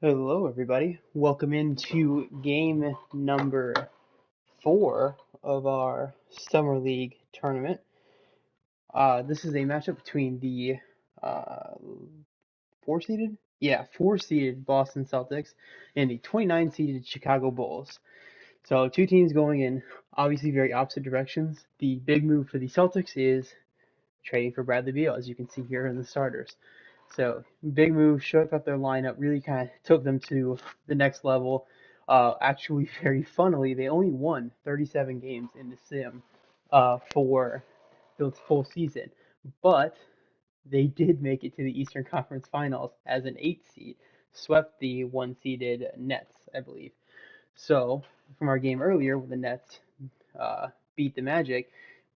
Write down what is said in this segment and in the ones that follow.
Hello, everybody. Welcome into game number 4 of our Summer League tournament. This is a matchup between the uh, 4-seeded? Yeah, 4-seeded Boston Celtics and the 29-seeded Chicago Bulls. So, two teams going in obviously very opposite directions. The big move for the Celtics is trading for Bradley Beal, as you can see here in the starters. So big move, shook up their lineup, really kind of took them to the next level. Actually, very funnily, they only won 37 games in the sim for the full season, but they did make it to the Eastern Conference Finals as an 8 seed, swept the 1-seeded Nets, I believe. So from our game earlier, when the Nets beat the Magic,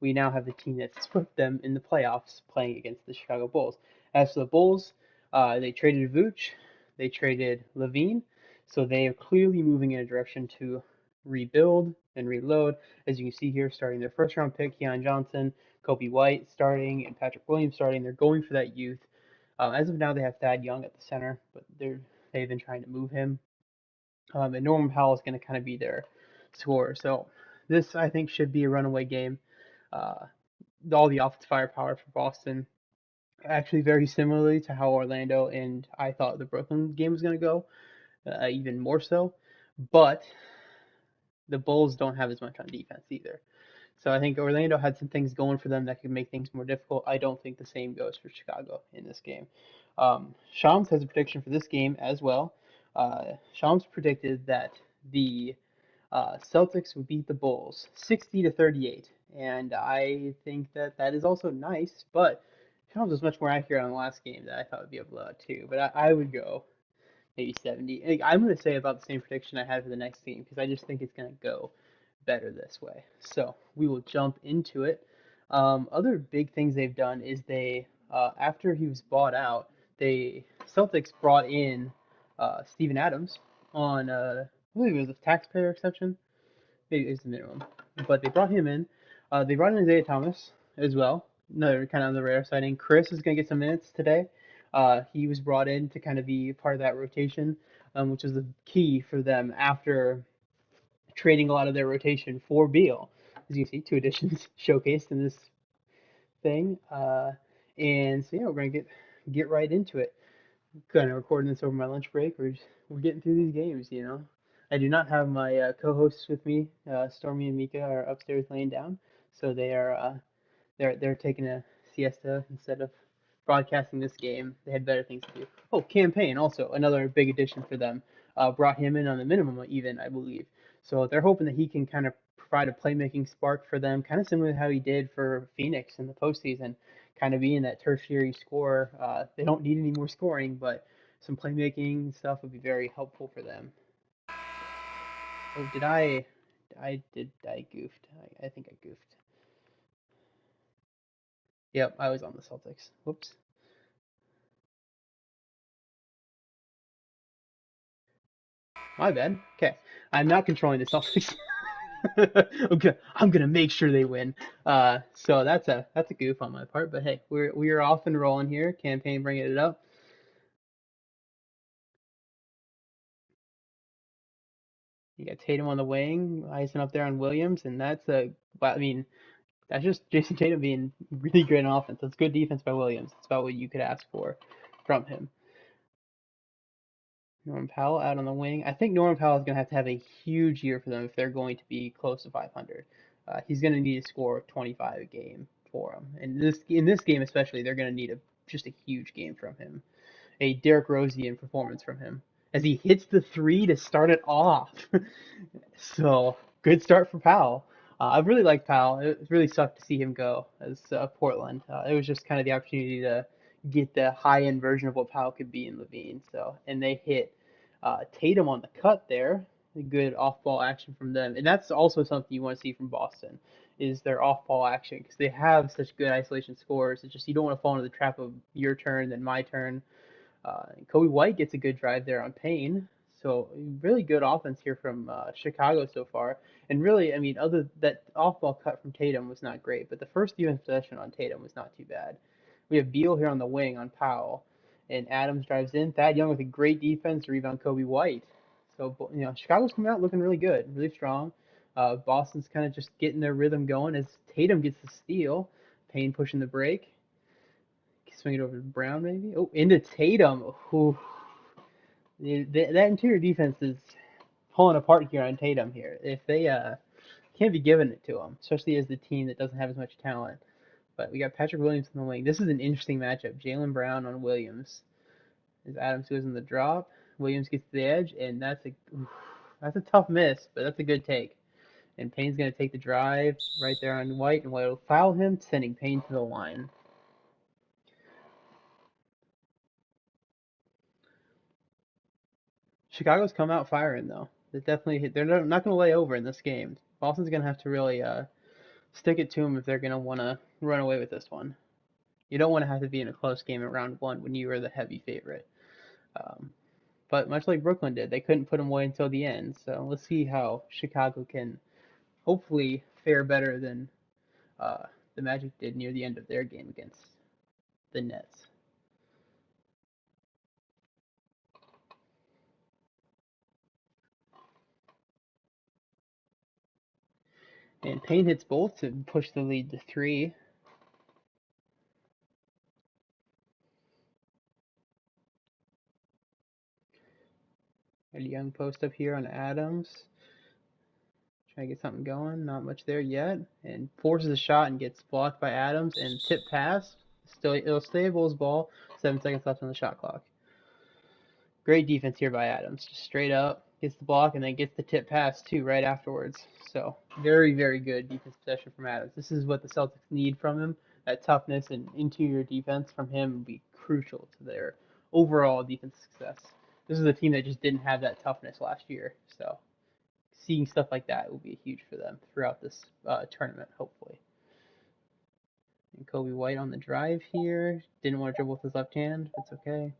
we now have the team that swept them in the playoffs playing against the Chicago Bulls. As for the Bulls, they traded Vooch, they traded Levine, so they are clearly moving in a direction to rebuild and reload. As you can see here, starting their first round pick, Keon Johnson, Kobe White starting, and Patrick Williams starting. They're going for that youth. As of now, they have Thad Young at the center, but they've been trying to move him. And Norman Powell is going to kind of be their scorer. So this, I think, should be a runaway game. Uh, all the offensive firepower for Boston, actually very similarly to how Orlando and I thought the Brooklyn game was going to go, even more so. But the Bulls don't have as much on defense either. So I think Orlando had some things going for them that could make things more difficult. I don't think the same goes for Chicago in this game. Shams has a prediction for this game as well. Shams predicted that the Celtics would beat the Bulls 60-38, and I think that that is also nice. But Shams was much more accurate on the last game that I thought would be a blowout too. But I would go maybe 70. I'm going to say about the same prediction I had for the next game because I just think it's going to go better this way. So we will jump into it. Other big things they've done is after he was bought out, they Celtics brought in Steven Adams on, I believe it was a taxpayer exception. Maybe it's the minimum, but they brought him in. They brought in Isaiah Thomas as well. Another kind of on the rare sighting. Chris is going to get some minutes today. He was brought in to kind of be part of that rotation, which was the key for them after trading a lot of their rotation for Beal. As you can see, two additions showcased in this thing. And so yeah, we're gonna get right into it. Kind of recording this over my lunch break. We're getting through these games. I do not have my co-hosts with me. Stormy and Mika are upstairs laying down, so they're taking a siesta instead of broadcasting this game. They had better things to do. Oh, campaign also another big addition for them. Brought him in on the minimum even, I believe. So they're hoping that he can kind of provide a playmaking spark for them, kind of similar to how he did for Phoenix in the postseason, kind of being that tertiary scorer. They don't need any more scoring, but some playmaking stuff would be very helpful for them. Oh, did I? I goofed. I think I goofed. Yep, I was on the Celtics. Whoops. My bad. Okay, I'm not controlling the Celtics. I'm gonna make sure they win. So that's a goof on my part. But hey, we're off and rolling here. Campaign bringing it up. You got Tatum on the wing, icing up there on Williams, and I mean, that's just Jason Tatum being really great on offense. That's good defense by Williams. It's about what you could ask for from him. Norman Powell out on the wing. I think Norman Powell is going to have a huge year for them if they're going to be close to 500. He's going to need to score 25 a game for them, and in this game especially, they're going to need just a huge game from him, a Derrick Rosian performance from him as he hits the three to start it off. So good start for Powell. I really liked Powell. It really sucked to see him go as Portland. It was just kind of the opportunity to get the high end version of what Powell could be in Levine. So and they hit Tatum on the cut there. Good off ball action from them, and that's also something you want to see from Boston is their off ball action because they have such good isolation scores. It's just you don't want to fall into the trap of your turn then my turn. Kobe White gets a good drive there on Payne. So really good offense here from Chicago so far. And really, I mean, other that off-ball cut from Tatum was not great, but the first defense possession on Tatum was not too bad. We have Beal here on the wing on Powell, and Adams drives in. Thad Young with a great defense, rebound Kobe White. So, Chicago's coming out looking really good, really strong. Boston's kind of just getting their rhythm going as Tatum gets the steal. Payne pushing the break. Swing it over to Brown, maybe. Oh, into Tatum. Ooh. That interior defense is pulling apart here on Tatum here. If they can't be giving it to him, especially as the team that doesn't have as much talent. But we got Patrick Williams in the wing. This is an interesting matchup. Jaylen Brown on Williams. As Adams goes in the drop, Williams gets to the edge, and that's a tough miss, but that's a good take. And Payne's going to take the drive right there on White, and White will foul him, sending Payne to the line. Chicago's come out firing, though. They're not going to lay over in this game. Boston's going to have to really stick it to them if they're going to want to run away with this one. You don't want to have to be in a close game in round one when you are the heavy favorite. But much like Brooklyn did, they couldn't put them away until the end. So let's see how Chicago can hopefully fare better than the Magic did near the end of their game against the Nets. And Payne hits both to push the lead to 3. A young post up here on Adams. Trying to get something going. Not much there yet. And forces a shot and gets blocked by Adams. And tip pass. It'll stay Bulls ball. 7 seconds left on the shot clock. Great defense here by Adams. Just straight up. Gets the block and then gets the tip pass too right afterwards. So very, very good defense possession from Adams. This is what the Celtics need from him. That toughness and interior defense from him will be crucial to their overall defense success. This is a team that just didn't have that toughness last year. So seeing stuff like that will be huge for them throughout this tournament, hopefully. And Kobe White on the drive here. Didn't want to dribble with his left hand. That's okay.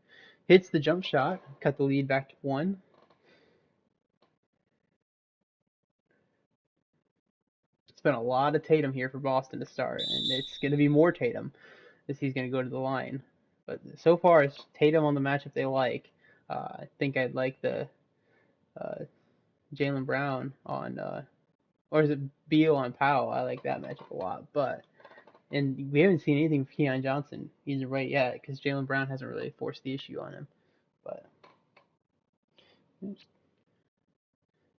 Hits the jump shot. Cut the lead back to 1. It's been a lot of Tatum here for Boston to start, and it's going to be more Tatum as he's going to go to the line. But so far, it's Tatum on the matchup they like. I think I'd like the Jaylen Brown on, or is it Beal on Powell? I like that matchup a lot. And we haven't seen anything from Keon Johnson either way yet because Jaylen Brown hasn't really forced the issue on him. But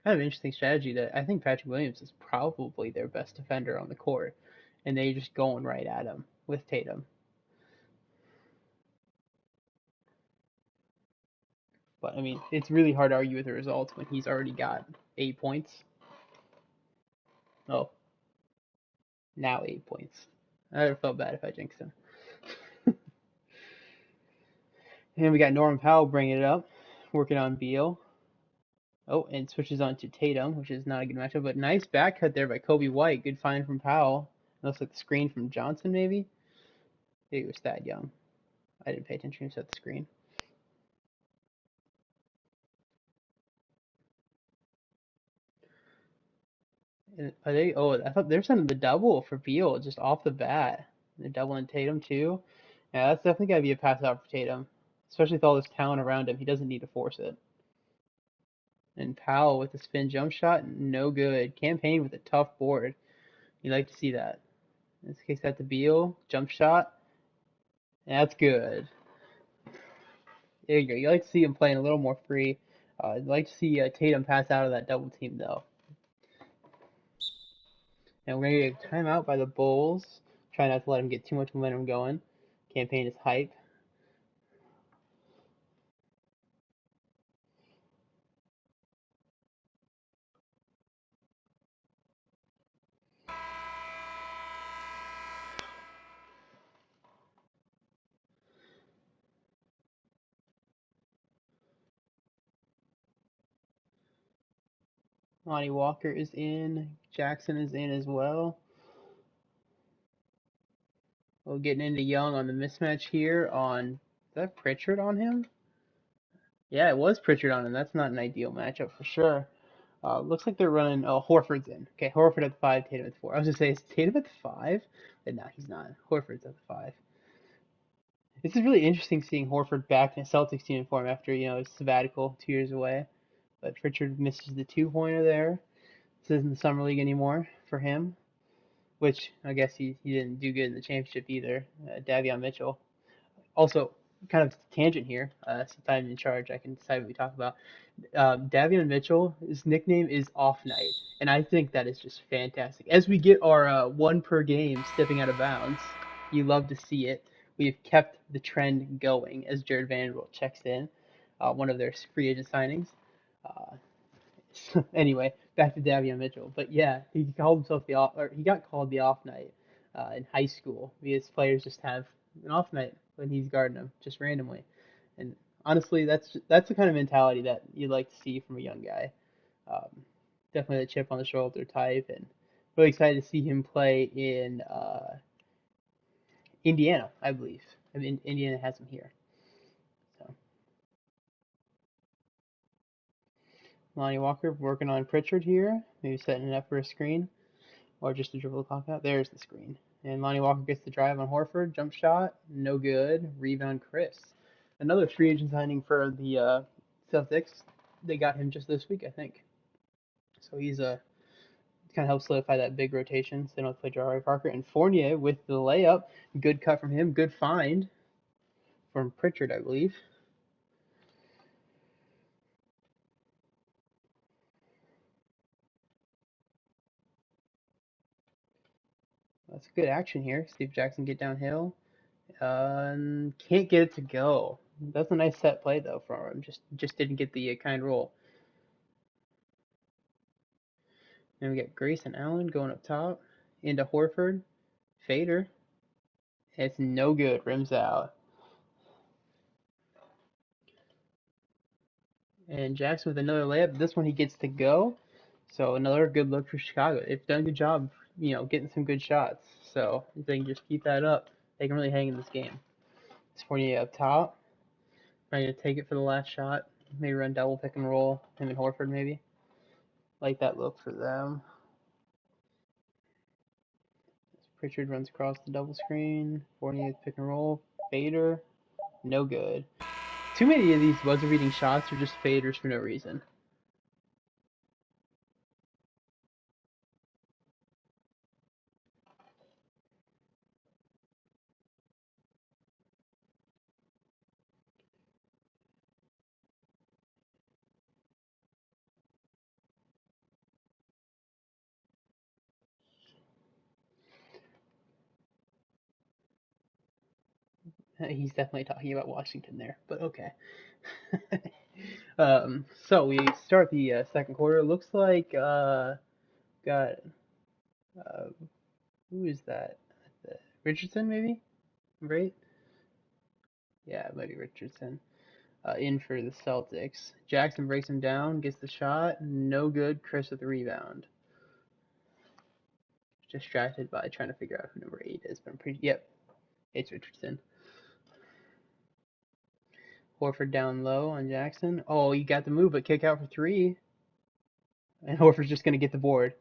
kind of interesting strategy that I think Patrick Williams is probably their best defender on the court, and they're just going right at him with Tatum. But I mean, it's really hard to argue with the results when he's already got 8 points. Oh, now 8 points. I would have felt bad if I jinxed him. And we got Norman Powell bringing it up, working on Beal. Oh, and switches on to Tatum, which is not a good matchup, but nice back cut there by Kobe White. Good find from Powell. Looks like the screen from Johnson, maybe? Maybe it was Thad Young. I didn't pay attention to the screen. And are they? Oh, I thought they're sending the double for Beal just off the bat. They're doubling Tatum too. Yeah, that's definitely got to be a pass out for Tatum, especially with all this talent around him. He doesn't need to force it. And Powell with the spin jump shot, no good. Cam Payne with a tough board. You like to see that. In this case, that's the Beal jump shot. That's good. There you go. You like to see him playing a little more free. I'd like to see Tatum pass out of that double team though. And we're going to get a timeout by the Bulls. Try not to let him get too much momentum going. Cam Payne is hype. Lonnie Walker is in. Jackson is in as well. We're getting into Young on the mismatch here on, is that Pritchard on him? Yeah, it was Pritchard on him. That's not an ideal matchup for sure. Looks like they're running, Horford's in. Okay, Horford at the 5, Tatum at the 4. I was going to say, is Tatum at the 5? But no, he's not. Horford's at the 5. This is really interesting seeing Horford back in a Celtics uniform after, his sabbatical 2 years away. But Pritchard misses the two-pointer there. This isn't the summer league anymore for him, which I guess he didn't do good in the championship either. Davion Mitchell. Also, kind of tangent here. Since I'm in charge, I can decide what we talk about. Davion Mitchell, his nickname is Off Night, and I think that is just fantastic. As we get our one per game stepping out of bounds, you love to see it. We've kept the trend going as Jared Vanderbilt checks in, one of their free agent signings. Anyway, back to Davion Mitchell. But yeah, he called himself he got called the Off Night in high school because players just have an off night when he's guarding them just randomly. And honestly, that's the kind of mentality that you'd like to see from a young guy. Um, Definitely the chip on the shoulder type, and really excited to see him play in Indiana, I believe. I mean, Indiana has him here. So Lonnie Walker working on Pritchard here, maybe setting it up for a screen or just a dribble the clock out. There's the screen. And Lonnie Walker gets the drive on Horford, jump shot, no good. Rebound, Chris. Another free agent signing for the Celtics. They got him just this week, I think. So he's kind of helps solidify that big rotation. So they don't have to play Jabari Parker. And Fournier with the layup. Good cut from him. Good find from Pritchard, I believe. That's good action here. Steve Jackson get downhill. Can't get it to go. That's a nice set play though from him. Just didn't get the kind roll. Then we get Grayson Allen going up top into Horford. Fader. It's no good. Rims out. And Jackson with another layup. This one he gets to go. So another good look for Chicago. They've done a good job, getting some good shots. So if they can just keep that up, they can really hang in this game. It's Fournier up top. Trying to take it for the last shot. Maybe run double pick and roll. Him and Horford maybe. Like that look for them. Pritchard runs across the double screen. Fournier pick and roll. Fader. No good. Too many of these buzzer beating shots are just faders for no reason. He's definitely talking about Washington there, but okay. So we start the second quarter. Looks like got uh, who is that? Richardson maybe, right? Yeah, it might be Richardson. In for the Celtics. Jackson breaks him down, gets the shot, no good. Chris with the rebound. Distracted by trying to figure out who number 8 is, but I'm pretty. Yep, it's Richardson. Horford down low on Jackson. Oh, you got the move, but kick out for 3. And Horford's just going to get the board,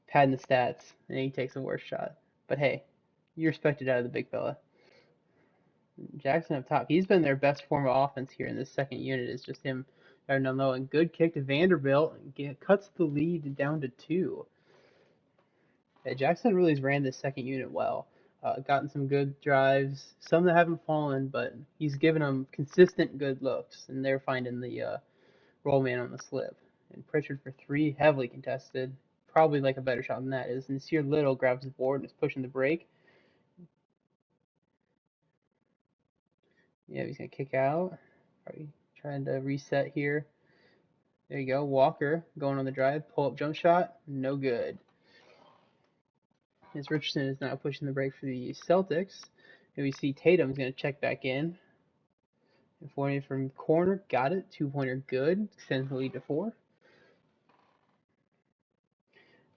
padding the stats, and he takes the worst shot. But hey, you respect it out of the big fella. Jackson up top. He's been their best form of offense here in this second unit. It's just him down low. And good kick to Vanderbilt. Cuts the lead down to 2. Yeah, Jackson really has ran this second unit well. Gotten some good drives, some that haven't fallen, but he's given them consistent good looks, and they're finding the roll man on the slip. And Pritchard for 3, heavily contested. Probably like a better shot than that is. And Nasir Little grabs the board and is pushing the break. Yeah, he's going to kick out. Probably trying to reset here. There you go. Walker going on the drive. Pull up jump shot. No good. As Richardson is now pushing the break for the Celtics. And we see Tatum's going to check back in. And Fournier from corner. Got it. 2-pointer good. Extends the lead to 4.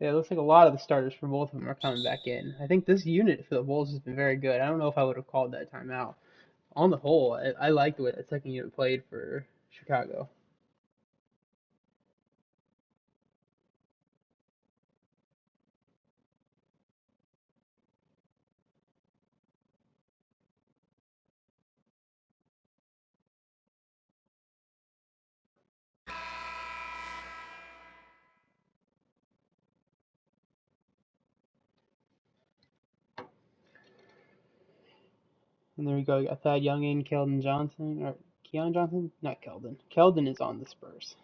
Yeah, it looks like a lot of the starters for both of them are coming back in. I think this unit for the Bulls has been very good. I don't know if I would have called that timeout. On the whole, I like the way that second unit played for Chicago. And there we go. We got Thad Young in, Keldon Johnson, or Keon Johnson? Not Keldon. Keldon is on the Spurs.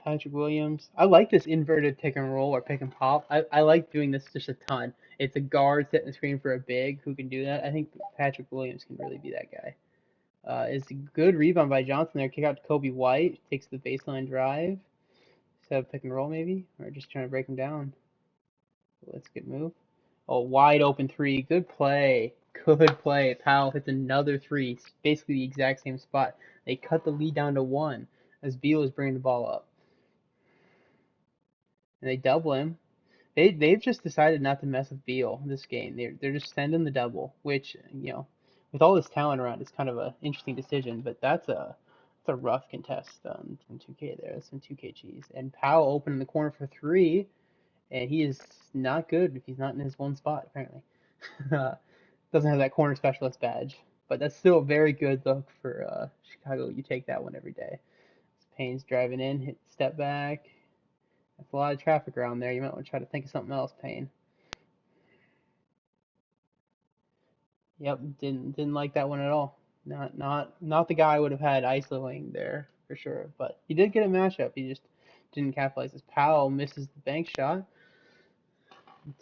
Patrick Williams. I like this inverted pick and roll or pick and pop. I like doing this just a ton. It's a guard setting the screen for a big who can do that. I think Patrick Williams can really be that guy. It's a good rebound by Johnson there. Kick out to Kobe White. Takes the baseline drive. Set up pick and roll maybe? Or just trying to break him down. Let's get move. Oh, wide open three. Good play. Good play. Powell hits another three. Basically the exact same spot. They cut the lead down to 1 as Beal is bringing the ball up. And they double him. They've just decided not to mess with Beal this game. They're just sending the double, which, with all this talent around, it's kind of an interesting decision. But that's a rough contest from 2K there. That's some 2K cheese. And Powell open in the corner for 3, and he is not good if he's not in his one spot apparently. Doesn't have that corner specialist badge, but that's still a very good look for Chicago. You take that one every day. Payne's driving in, hit step back. That's a lot of traffic around there. You might want to try to think of something else, Payne. Yep, didn't like that one at all. Not the guy I would have had isolating there for sure. But he did get a matchup. He just didn't capitalize. As Powell misses the bank shot.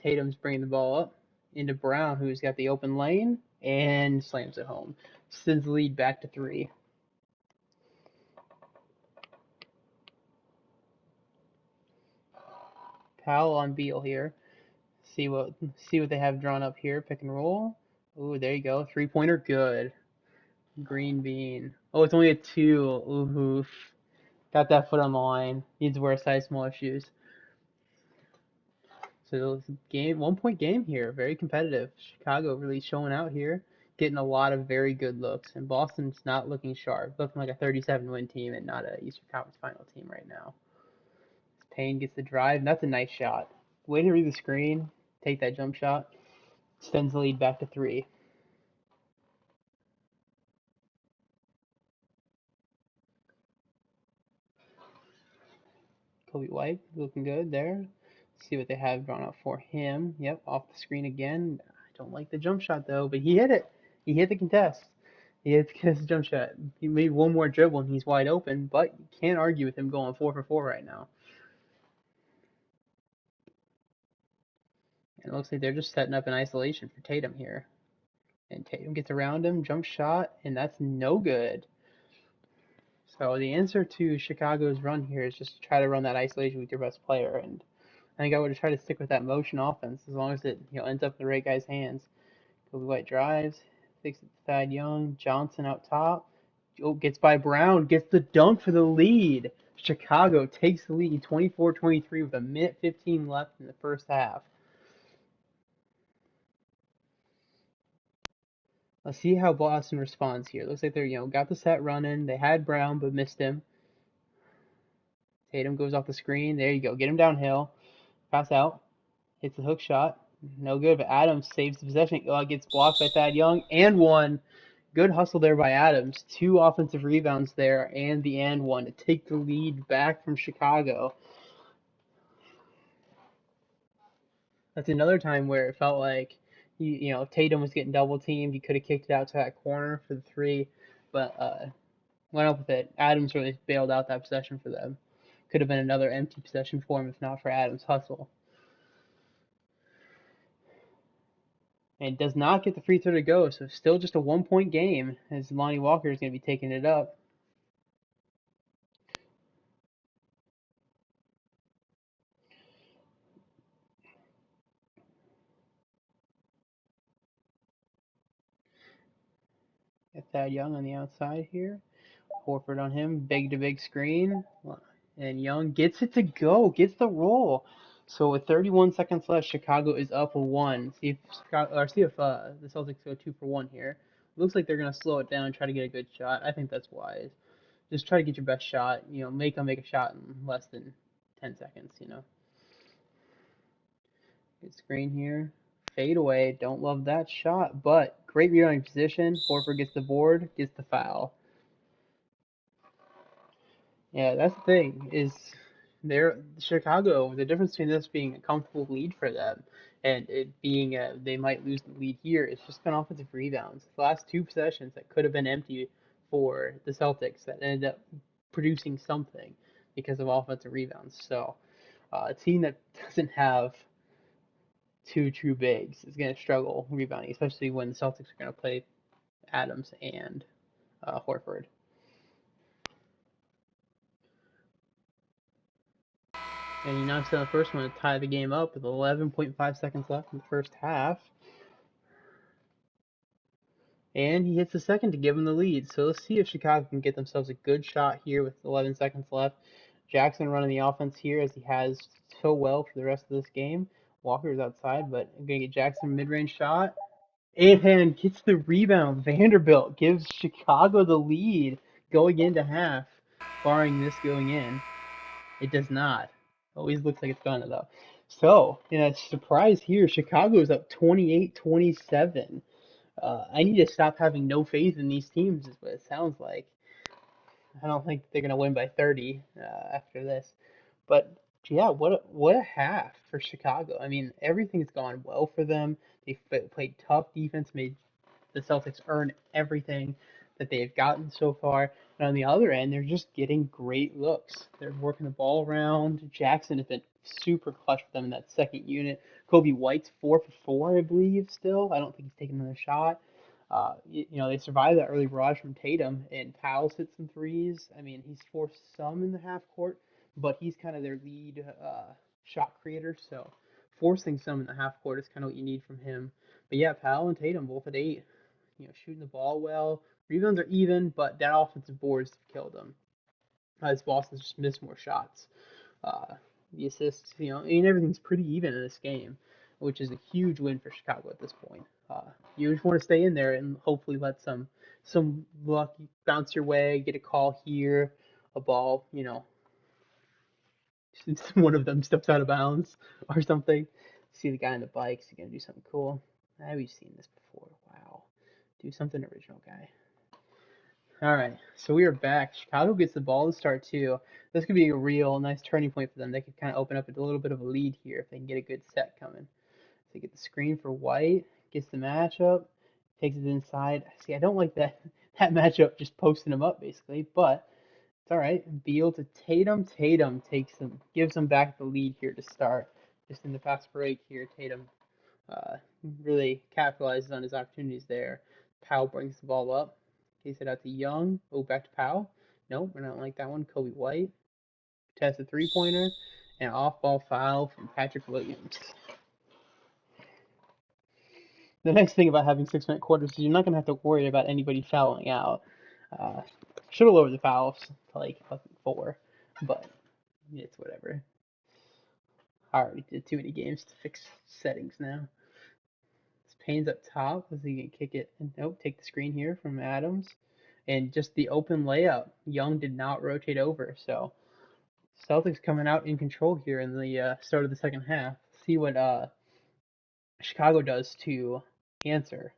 Tatum's bringing the ball up into Brown, who's got the open lane and slams it home. Sends the lead back to 3. Powell on Beal here. See what they have drawn up here. Pick and roll. Ooh, there you go. 3-pointer, good. Green bean. Oh, it's only a 2. Ooh, got that foot on the line. Needs to wear a size smaller shoes. So it's a game, 1-point game here. Very competitive. Chicago really showing out here, getting a lot of very good looks. And Boston's not looking sharp, looking like a 37-win team and not a Eastern Conference Final team right now. Payne gets the drive, and that's a nice shot. Way to read the screen, take that jump shot, extends the lead back to 3. Kobe White looking good there. See what they have drawn up for him. Yep, off the screen again. I don't like the jump shot though, but he hit it. He hit the contest. He hit the jump shot. He made one more dribble and he's wide open, but you can't argue with him going 4 for 4 right now. And it looks like they're just setting up an isolation for Tatum here. And Tatum gets around him, jump shot, and that's no good. So the answer to Chicago's run here is just to try to run that isolation with your best player. And I think I would have tried to stick with that motion offense as long as it ends up in the right guy's hands. Kobe White drives, takes it to Thad Young, Johnson out top. Oh, gets by Brown, gets the dunk for the lead. Chicago takes the lead 24-23 with a minute 15 left in the first half. Let's see how Boston responds here. Looks like they're, got the set running. They had Brown, but missed him. Tatum goes off the screen. There you go. Get him downhill. Pass out. Hits the hook shot. No good, but Adams saves the possession. Gets blocked by Thad Young and one. Good hustle there by Adams. 2 offensive rebounds there and the and one to take the lead back from Chicago. That's another time where it felt like Tatum was getting double teamed. He could have kicked it out to that corner for the 3, but went up with it. Adams really bailed out that possession for them. Could have been another empty possession for him if not for Adams' hustle. And does not get the free throw to go, so still just a 1-point game as Lonnie Walker is going to be taking it up. Got Thad Young on the outside here. Horford on him, big to big screen. And Young gets it to go, gets the roll. So with 31 seconds left, Chicago is up 1. See if the Celtics go 2 for 1 here. Looks like they're going to slow it down and try to get a good shot. I think that's wise. Just try to get your best shot. Make them make a shot in less than 10 seconds, Good screen here. Fade away. Don't love that shot, but great rebounding position. Horford gets the board, gets the foul. Yeah, that's the thing, is Chicago, the difference between this being a comfortable lead for them And it being they might lose the lead here, it's just been offensive rebounds. The last two possessions that could have been empty for the Celtics that ended up producing something because of offensive rebounds. So a team that doesn't have two true bigs is going to struggle rebounding, especially when the Celtics are going to play Adams and Horford. And he knocks down the first one to tie the game up with 11.5 seconds left in the first half. And he hits the second to give him the lead. So let's see if Chicago can get themselves a good shot here with 11 seconds left. Jackson running the offense here as he has so well for the rest of this game. Walker's outside, but I'm going to get Jackson mid-range shot. And gets the rebound. Vanderbilt gives Chicago the lead going into half, barring this going in. It does not. Always looks like it's gonna, though. So, in a surprise here, Chicago is up 28-27. I need to stop having no faith in these teams, is what it sounds like. I don't think they're going to win by 30 after this. But yeah, what a half for Chicago. I mean, everything's gone well for them. They played tough defense, made the Celtics earn everything that they've gotten so far. And on the other end, they're just getting great looks. They're working the ball around. Jackson has been super clutch for them in that second unit. Kobe White's 4 for 4, I believe, still. I don't think he's taken another shot. They survived that early barrage from Tatum, and Powell's hit some threes. I mean, he's forced some in the half court, but he's kind of their lead shot creator, so forcing some in the half court is kind of what you need from him. But yeah, Powell and Tatum both at 8. Shooting the ball well. Rebounds are even, but that offensive boards have killed them. As Boston's just missed more shots. The assists, everything's pretty even in this game, which is a huge win for Chicago at this point. You just want to stay in there and hopefully let some luck bounce your way, get a call here, a ball, one of them steps out of bounds or something. See the guy on the bike, he's gonna do something cool. We've seen this before. Wow. Do something original, guy. All right, so we are back. Chicago gets the ball to start too. This could be a real nice turning point for them. They could kind of open up a little bit of a lead here if they can get a good set coming. So they get the screen for White, gets the matchup, takes it inside. See, I don't like that matchup just posting him up basically, but it's all right. Beal to Tatum. Tatum gives them back the lead here to start. Just in the fast break here, Tatum really capitalizes on his opportunities there. Powell brings the ball up. Takes it out to Young. Oh, back to Powell. Nope, we're not like that one. Kobe White. Tests a three-pointer. And off-ball foul from Patrick Williams. The nice thing about having 6-minute quarters is you're not going to have to worry about anybody fouling out. Should have lowered the fouls to like 4, but it's whatever. I already did too many games to fix settings now. Payne's up top. Is he going to kick it? Nope, take the screen here from Adams. And just the open layup. Young did not rotate over. So Celtics coming out in control here in the start of the second half. See what Chicago does to answer.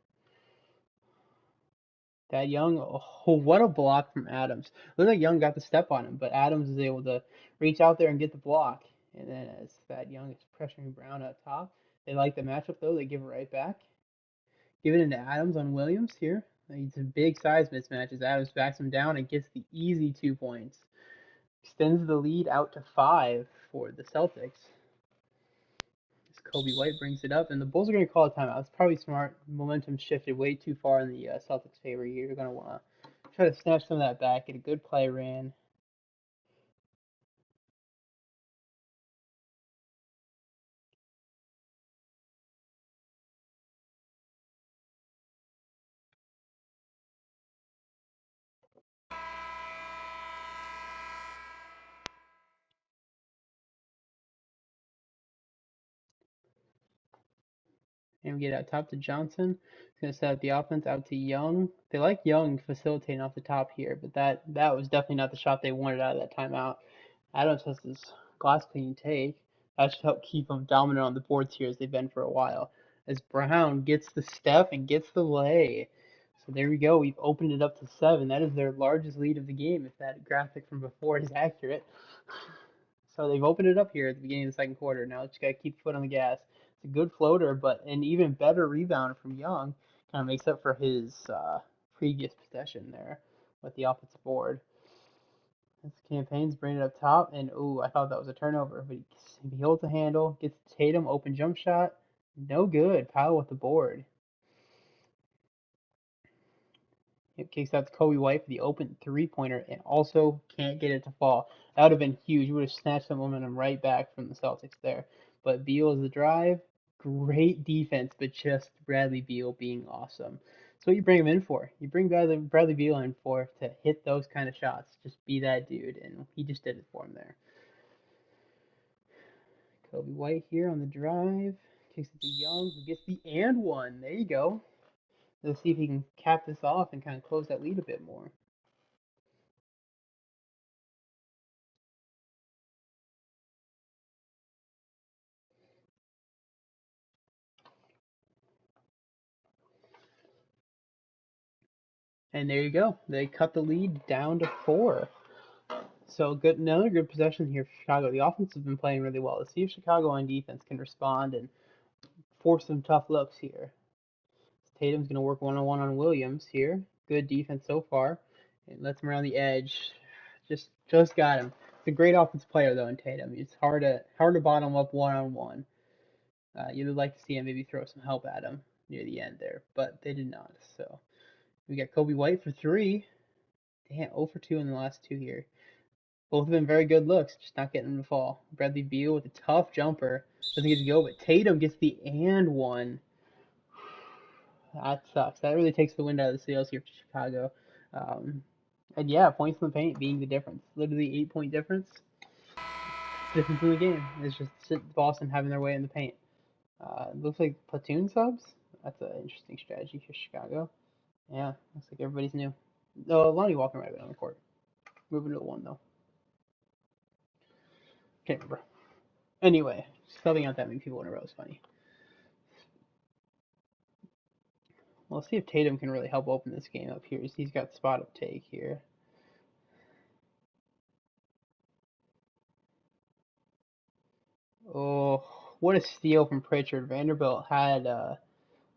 That Young, oh, what a block from Adams. Looked like Young got the step on him, but Adams is able to reach out there and get the block. And then as Thad Young is pressuring Brown up top, they like the matchup though. They give it right back. Give it into Adams on Williams here. It's a big size mismatch as Adams backs him down and gets the easy 2 points. Extends the lead out to 5 for the Celtics. As Kobe White brings it up, and the Bulls are going to call a timeout. It's probably smart. Momentum shifted way too far in the Celtics' favor here. You're going to want to try to snatch some of that back, get a good play ran. And we get out top to Johnson. He's going to set up the offense out to Young. They like Young facilitating off the top here, but that was definitely not the shot they wanted out of that timeout. Adams has this glass clean take. That should help keep them dominant on the boards here as they've been for a while. As Brown gets the step and gets the lay. So there we go. We've opened it up to 7. That is their largest lead of the game if that graphic from before is accurate. So they've opened it up here at the beginning of the second quarter. Now just got to keep the foot on the gas. It's a good floater, but an even better rebound from Young kind of makes up for his previous possession there with the offensive board. This campaign's bringing it up top, and ooh, I thought that was a turnover, but he holds the handle, gets Tatum open jump shot, no good. Powell with the board. It kicks out to Kobe White for the open three-pointer, and also can't get it to fall. That would have been huge. Would have snatched the momentum right back from the Celtics there. But Beal is the drive. Great defense, but just Bradley Beal being awesome. That's what you bring him in for. You bring Bradley Beal in for to hit those kind of shots. Just be that dude, and he just did it for him there. Kobe White here on the drive. Kicks it to Young, who gets the and one. There you go. Let's see if he can cap this off and kind of close that lead a bit more. And there you go. They cut the lead down to 4. So good, another good possession here for Chicago. The offense has been playing really well. Let's see if Chicago on defense can respond and force some tough looks here. Tatum's going to work one-on-one on Williams here. Good defense so far. And lets him around the edge. Just got him. It's a great offensive player though in Tatum. It's hard to bottom up one-on-one. You would like to see him maybe throw some help at him near the end there, but they did not. So we got Kobe White for 3. Damn, 0 for 2 in the last 2 here. Both have been very good looks, just not getting them to fall. Bradley Beal with a tough jumper. Doesn't get to go, but Tatum gets the and one. That sucks. That really takes the wind out of the sails here for Chicago. And yeah, points in the paint being the difference. Literally 8-point difference. Difference in the game. It's just Boston having their way in the paint. Looks like platoon subs. That's an interesting strategy for Chicago. Yeah, looks like everybody's new. No, Lonnie Walker might have been on the court. Moving to the 1 though. Can't remember. Anyway, subbing out that many people in a row is funny. Well, let's see if Tatum can really help open this game up here. He's got spot up take here. Oh, what a steal from Pritchard. Vanderbilt had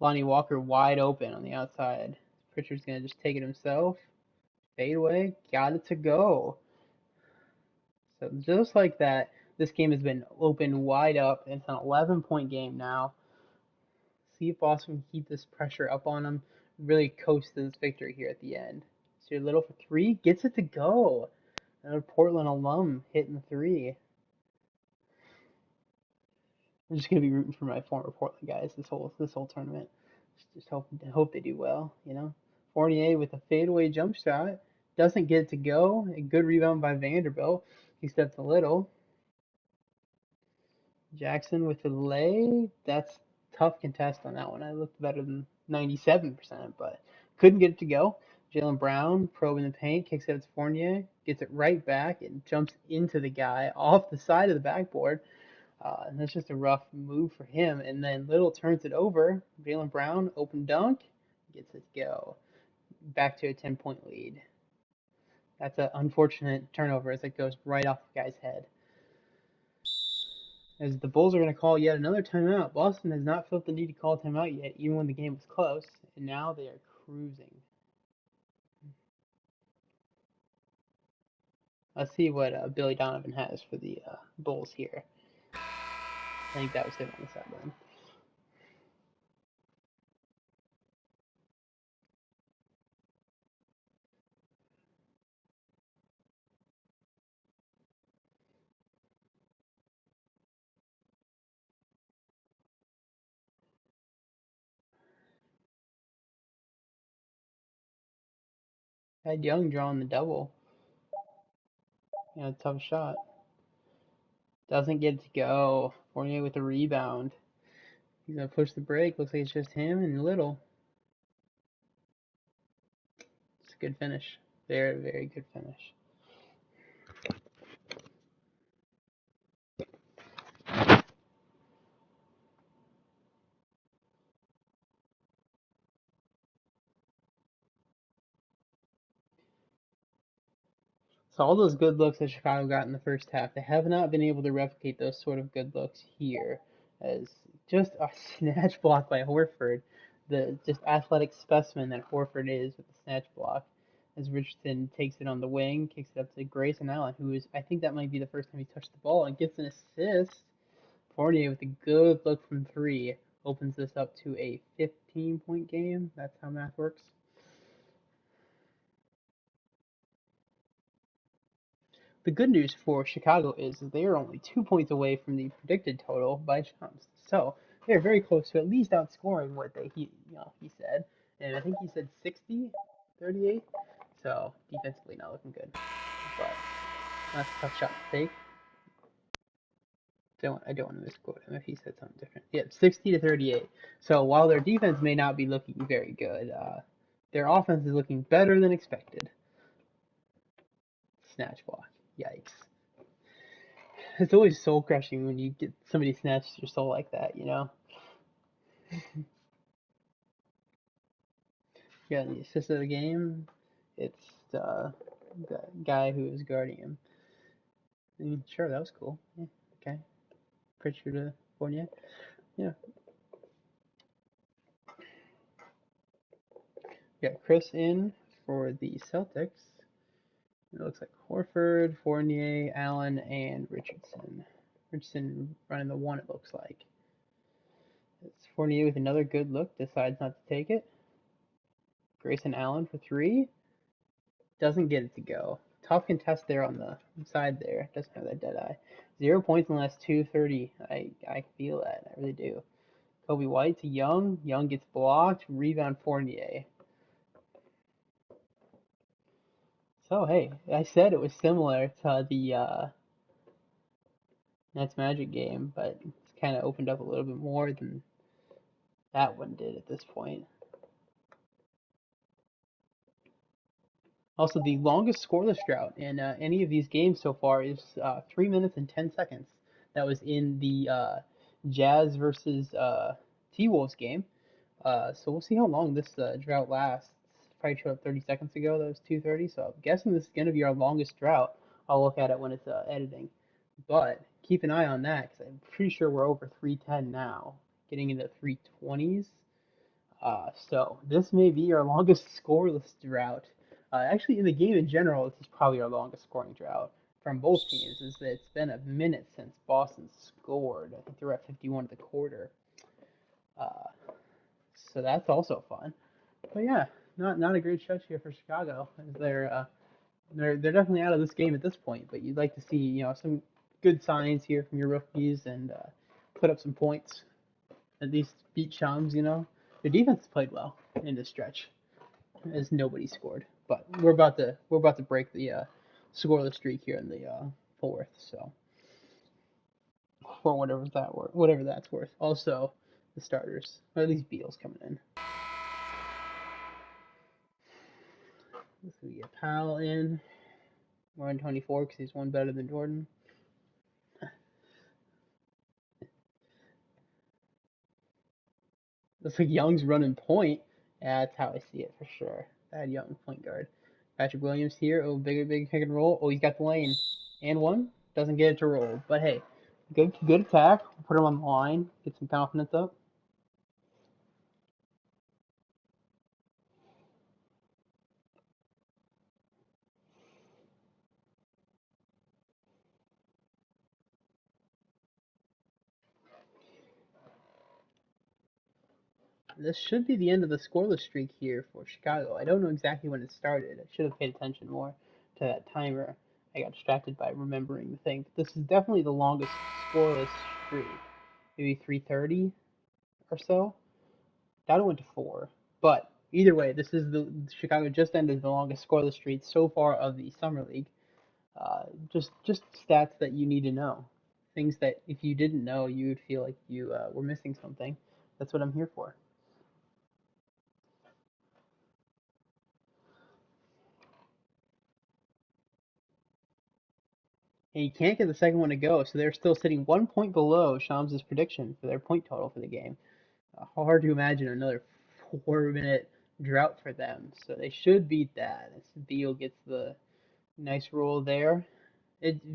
Lonnie Walker wide open on the outside. Pritchard's going to just take it himself. Fade away. Got it to go. So just like that, this game has been open wide up. It's an 11-point game now. See if Boston can keep this pressure up on them. Really coast to this victory here at the end. So Little for 3 gets it to go. Another Portland alum hitting the 3. I'm just gonna be rooting for my former Portland guys this whole tournament. Just hope they do well, you know. Fournier with a fadeaway jump shot doesn't get it to go. A good rebound by Vanderbilt. He steps a little. Jackson with the lay. That's tough contest on that one. I looked better than 97%, but couldn't get it to go. Jaylen Brown probing the paint, kicks it out to Fournier, gets it right back and jumps into the guy off the side of the backboard. And that's just a rough move for him. And then Little turns it over. Jaylen Brown, open dunk, gets it to go. Back to a 10-point lead. That's an unfortunate turnover as it goes right off the guy's head. As the Bulls are going to call yet another timeout. Boston has not felt the need to call a timeout yet, even when the game was close. And now they are cruising. Let's see what Billy Donovan has for the Bulls here. I think that was him on the sideline. Had Young drawing the double. Tough shot. Doesn't get to go. Fournier with the rebound. He's going to push the break. Looks like it's just him and Little. It's a good finish. Very, very good finish. So all those good looks that Chicago got in the first half, they have not been able to replicate those sort of good looks here. as just a snatch block by Horford, the just athletic specimen that Horford is with the snatch block. As Richardson takes it on the wing, kicks it up to Grayson Allen, who is, I think that might be the first time he touched the ball, and gets an assist. Fournier with a good look from three opens this up to a 15-point game. That's how math works. The good news for Chicago is that they are only 2 points away from the predicted total by Shams. So they're very close to at least outscoring what he said. And I think he said 60-38. So defensively not looking good. But that's a tough shot to take. I don't want to misquote him if he said something different. Yeah, 60-38. So while their defense may not be looking very good, their offense is looking better than expected. Snatch block. Yikes. It's always soul crushing when you get somebody snatches your soul like that, you know? Yeah, the assist of the game, it's the guy who is guarding him. I mean, sure, that was cool. Yeah, okay. Pritchard to Fournier. Yeah. Got Chris in for the Celtics. It looks like Horford, Fournier, Allen, and Richardson. Richardson running the one, it looks like. It's Fournier with another good look, decides not to take it. Grayson Allen for three. Doesn't get it to go. Tough contest there on the side there. Doesn't have that dead eye. 0 points in the last 2:30. I feel that. I really do. Kobe White to Young. Young gets blocked. Rebound Fournier. So, hey, I said it was similar to the Nets Magic game, but it's kind of opened up a little bit more than that one did at this point. Also, the longest scoreless drought in any of these games so far is 3 minutes and 10 seconds. That was in the Jazz versus T-Wolves game. So we'll see how long this drought lasts. Probably showed up 30 seconds ago. That was 2:30. So I'm guessing this is going to be our longest drought. I'll look at it when it's editing. But keep an eye on that because I'm pretty sure we're over 310 now, getting into 320s. So this may be our longest scoreless drought. Actually, in the game in general, this is probably our longest scoring drought from both teams. Is that it's been a minute since Boston scored. I think they're at 51 at the quarter. So that's also fun. But yeah, not a great stretch here for Chicago. They're definitely out of this game at this point. But you'd like to see some good signs here from your rookies and put up some points. At least beat Shams. Their defense played well in this stretch, as nobody scored. But we're about to break the scoreless streak here in the fourth. So for whatever that's worth. Also, the starters, or at least Beal's coming in. So we get Powell in. We're on 24 because he's one better than Jordan. Looks like Young's running point. Yeah, that's how I see it for sure. That Young point guard. Patrick Williams here. Oh, big pick and roll. Oh, he's got the lane. And one. Doesn't get it to roll. But hey, good attack. Put him on the line. Get some confidence up. This should be the end of the scoreless streak here for Chicago. I don't know exactly when it started. I should have paid attention more to that timer. I got distracted by remembering the thing. But this is definitely the longest scoreless streak. Maybe 3:30 or so. Doubt it went to 4. But either way, this is the Chicago just ended the longest scoreless streak so far of the summer league. Just stats that you need to know. Things that if you didn't know, you would feel like you were missing something. That's what I'm here for. And you can't get the second one to go, so they're still sitting 1 point below Shams' prediction for their point total for the game. Hard to imagine another 4-minute drought for them, so they should beat that. Beal gets the nice roll there.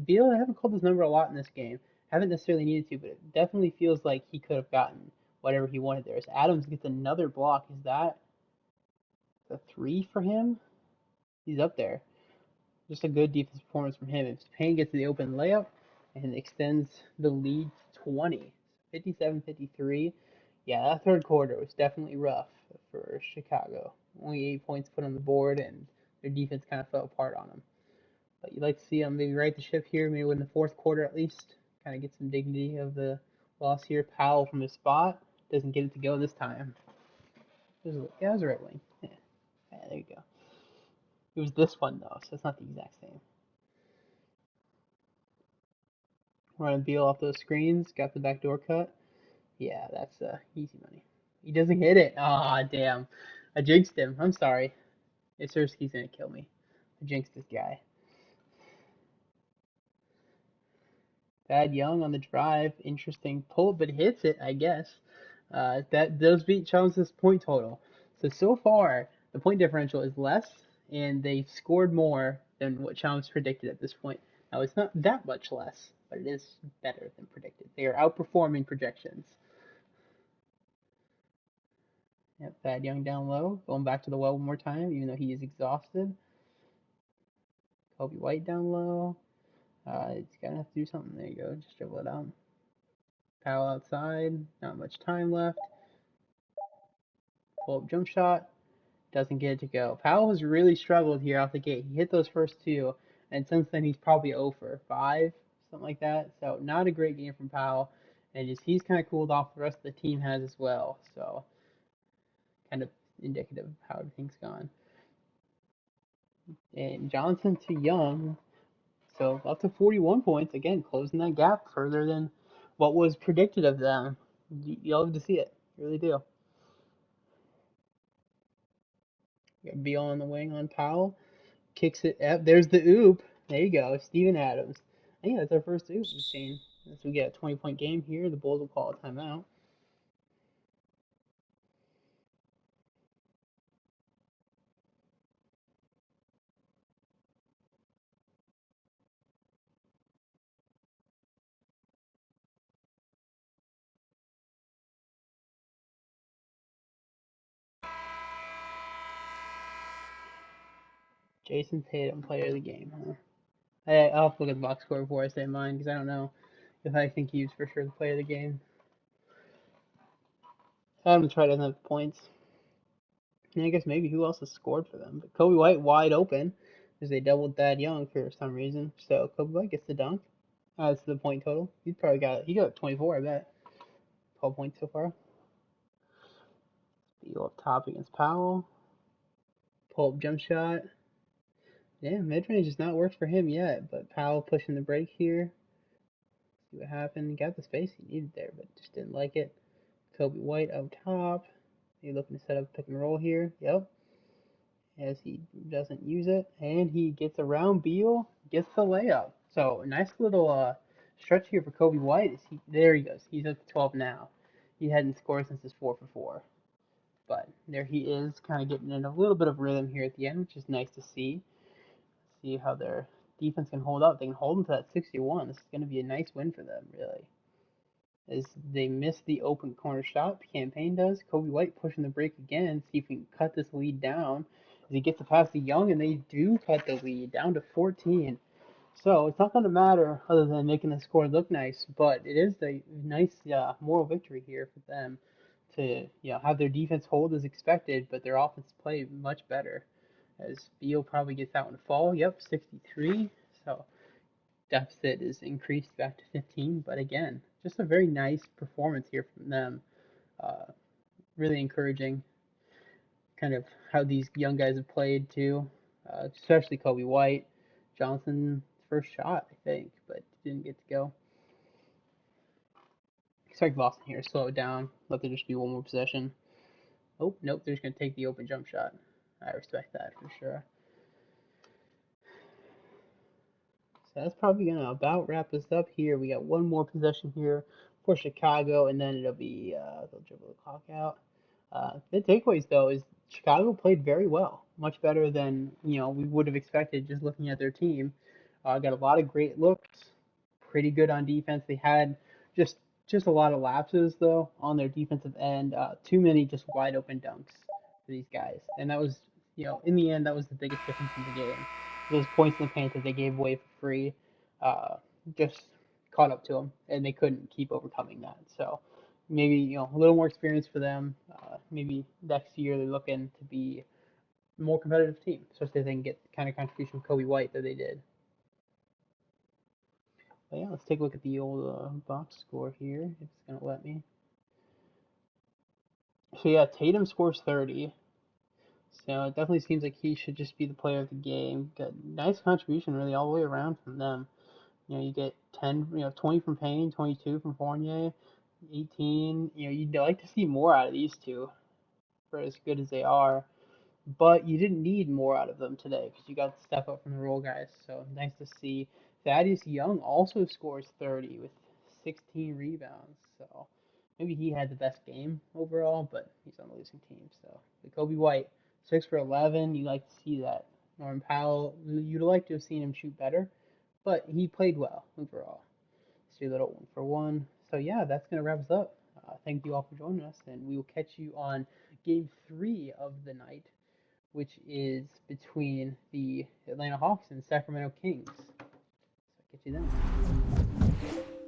Beal, I haven't called this number a lot in this game. Haven't necessarily needed to, but it definitely feels like he could have gotten whatever he wanted there. As Adams gets another block, is that a 3 for him? He's up there. Just a good defensive performance from him. If Payne gets the open layup and extends the lead to 20, 57-53. Yeah, that third quarter was definitely rough for Chicago. Only 8 points put on the board, and their defense kind of fell apart on them. But you'd like to see them maybe right the ship here, maybe win the fourth quarter at least. Kind of get some dignity of the loss here. Powell from his spot doesn't get it to go this time. Yeah, it was the right wing. Yeah, there you go. It was this one though, so it's not the exact same. Running Beal off those screens, got the backdoor cut. Yeah, that's easy money. He doesn't hit it. Ah, damn. I jinxed him. I'm sorry. Sirski's gonna kill me. I jinxed this guy. Thad Young on the drive. Interesting pull, but hits it, I guess. That does beat Chelmsford's point total. So far, the point differential is less, and they've scored more than what Chelmsford predicted at this point. Now, it's not that much less, but it is better than predicted. They are outperforming projections. Yep, Thad Young down low. Going back to the well one more time, even though he is exhausted. Kobe White down low. He's going to have to do something. There you go. Just dribble it out. Powell outside. Not much time left. Pull up jump shot. Doesn't get it to go. Powell has really struggled here off the gate. He hit those first two, and since then he's probably 0 for 5, something like that. So not a great game from Powell. And just he's kind of cooled off. The rest of the team has as well. So kind of indicative of how everything's gone. And Johnson to Young. So up to 41 points. Again, closing that gap further than what was predicted of them. You love to see it. You really do. Got Beal on the wing on Powell. Kicks it up. There's the oop. There you go. Steven Adams. I think that's our first oop we've seen. As we get a 20-point game here, the Bulls will call a timeout. Jason Tatum, player of the game. Huh? I'll have to look at the box score before I say mine because I don't know if I think he's for sure the player of the game. Adam Troy doesn't have points. And I guess maybe who else has scored for them? But Kobe White wide open because they doubled Thad Young for some reason. So Kobe White gets the dunk. Adds to the point total. He got 24, I bet. 12 points so far. Beal up top against Powell. Pull up jump shot. Yeah, mid range has not worked for him yet, but Powell pushing the break here. See what happened. He got the space he needed there, but just didn't like it. Kobe White up top. He's looking to set up pick and roll here. Yep. As he doesn't use it, and he gets around Beal, gets the layup. So nice little stretch here for Kobe White. There he goes. He's up to 12 now. He hadn't scored since his 4 for 4. But there he is, kind of getting in a little bit of rhythm here at the end, which is nice to see. See how their defense can hold up. They can hold them to that 61. This is going to be a nice win for them, really. As they miss the open corner shot, Campaign does. Kobe White pushing the break again, see if we can cut this lead down. As he gets to pass the Young, and they do cut the lead down to 14. So it's not going to matter other than making the score look nice, but it is a nice moral victory here for them to have their defense hold as expected, but their offense play much better. As Beal probably gets that one to fall. Yep, 63. So deficit is increased back to 15. But again, just a very nice performance here from them. Really encouraging kind of how these young guys have played too, especially Kobe White. Johnson's first shot, I think, but didn't get to go. Expect Boston here, slow it down, let there just be one more possession. Oh, nope, they're just going to take the open jump shot. I respect that for sure. So that's probably going to about wrap us up here. We got one more possession here for Chicago, and then it'll be, they'll dribble the clock out. The takeaways, though, is Chicago played very well, much better than we would have expected just looking at their team. Got a lot of great looks, pretty good on defense. They had just just a lot of lapses though on their defensive end. Too many just wide open dunks for these guys, and that was in the end that was the biggest difference in the game. Those points in the paint that they gave away for free, just caught up to them, and they couldn't keep overcoming that. So maybe a little more experience for them. Maybe next year they're looking to be a more competitive team, especially if they can get the kind of contribution from Kobe White that they did. But yeah, let's take a look at the old box score here. It's gonna let me. So yeah, Tatum scores 30. So it definitely seems like he should just be the player of the game. Got nice contribution really all the way around from them. You get 10, 20 from Payne, 22 from Fournier, 18. You'd like to see more out of these two for as good as they are. But you didn't need more out of them today because you got to step up from the role guys. So nice to see. Thaddeus Young also scores 30 with 16 rebounds. So maybe he had the best game overall, but he's on the losing team. So the Kobe White, 6 for 11. You like to see that. Norman Powell, you'd like to have seen him shoot better, but he played well overall. Let's do a little 1-for-1. So yeah, that's going to wrap us up. Thank you all for joining us, and we will catch you on Game 3 of the night, which is between the Atlanta Hawks and Sacramento Kings. So I'll get you then.